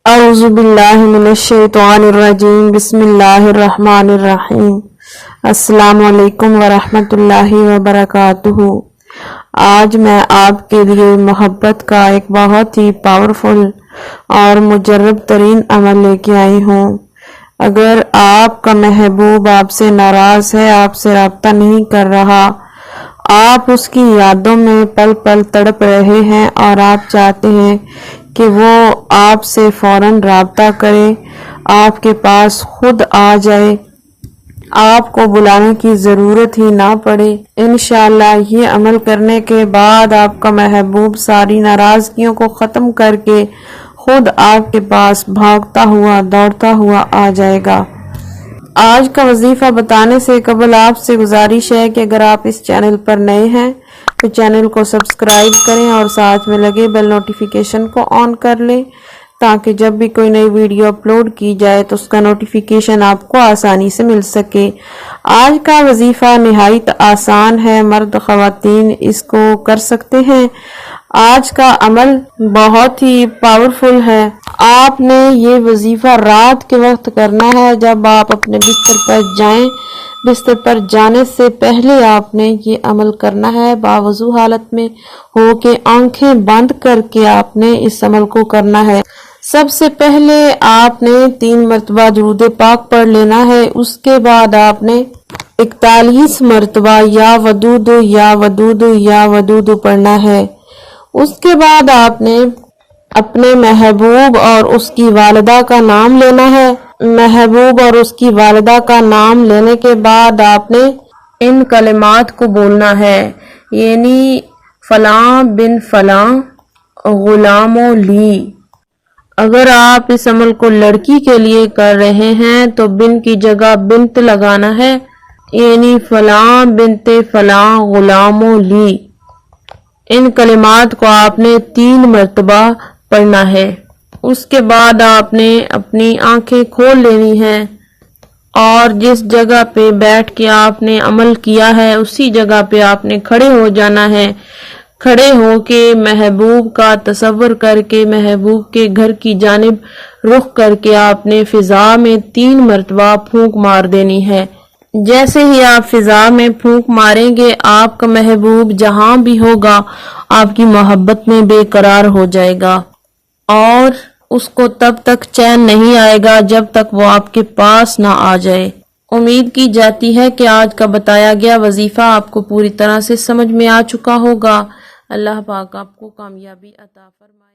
اعوذ باللہ من الشیطان الرجیم بسم اللہ الرحمن الرحیم السلام علیکم ورحمۃ اللہ وبرکاتہ۔ آج میں آپ کے لیے محبت کا ایک بہت ہی پاورفل اور مجرب ترین عمل لے کے آئی ہوں۔ اگر آپ کا محبوب آپ سے ناراض ہے، آپ سے رابطہ نہیں کر رہا، آپ اس کی یادوں میں پل پل تڑپ رہے ہیں اور آپ چاہتے ہیں کہ وہ آپ سے فوراً رابطہ کرے، آپ کے پاس خود آ جائے، آپ کو بلانے کی ضرورت ہی نہ پڑے، انشاءاللہ یہ عمل کرنے کے بعد آپ کا محبوب ساری ناراضگیوں کو ختم کر کے خود آپ کے پاس بھاگتا ہوا دوڑتا ہوا آ جائے گا۔ آج کا وظیفہ بتانے سے قبل آپ سے گزارش ہے کہ اگر آپ اس چینل پر نئے ہیں تو چینل کو سبسکرائب کریں اور ساتھ میں لگے بیل نوٹیفیکیشن کو آن کر لیں تاکہ جب بھی کوئی نئی ویڈیو اپلوڈ کی جائے تو اس کا نوٹیفیکیشن آپ کو آسانی سے مل سکے۔ آج کا وظیفہ نہایت آسان ہے، مرد خواتین اس کو کر سکتے ہیں۔ آج کا عمل بہت ہی پاورفل ہے۔ آپ نے یہ وظیفہ رات کے وقت کرنا ہے، جب آپ اپنے بستر پر جائیں۔ بستر پر جانے سے پہلے آپ نے یہ عمل کرنا ہے، باوضو حالت میں ہو کے آنکھیں بند کر کے آپ نے اس عمل کو کرنا ہے۔ سب سے پہلے آپ نے 3 مرتبہ درود پاک پڑھ لینا ہے، اس کے بعد آپ نے 41 مرتبہ یا ودود یا ودود یا ودود پڑھنا ہے۔ اس کے بعد آپ نے اپنے محبوب اور اس کی والدہ کا نام لینا ہے۔ محبوب اور اس کی والدہ کا نام لینے کے بعد آپ نے ان کلمات کو بولنا ہے، یعنی فلاں بن فلاں غلام لی۔ اگر آپ اس عمل کو لڑکی کے لیے کر رہے ہیں تو بن کی جگہ بنت لگانا ہے، یعنی فلاں بنت فلاں غلام لی۔ ان کلمات کو آپ نے 3 مرتبہ پڑھنا ہے۔ اس کے بعد آپ نے اپنی آنکھیں کھول لینی ہیں اور جس جگہ پہ بیٹھ کے آپ نے عمل کیا ہے اسی جگہ پہ آپ نے کھڑے ہو جانا ہے۔ کھڑے ہو کے محبوب کا تصور کر کے محبوب کے گھر کی جانب رخ کر کے آپ نے فضا میں 3 مرتبہ پھونک مار دینی ہے۔ جیسے ہی آپ فضا میں پھونک ماریں گے آپ کا محبوب جہاں بھی ہوگا آپ کی محبت میں بے قرار ہو جائے گا اور اس کو تب تک چین نہیں آئے گا جب تک وہ آپ کے پاس نہ آ جائے۔ امید کی جاتی ہے کہ آج کا بتایا گیا وظیفہ آپ کو پوری طرح سے سمجھ میں آ چکا ہوگا۔ اللہ پاک آپ کو کامیابی عطا فرمائے۔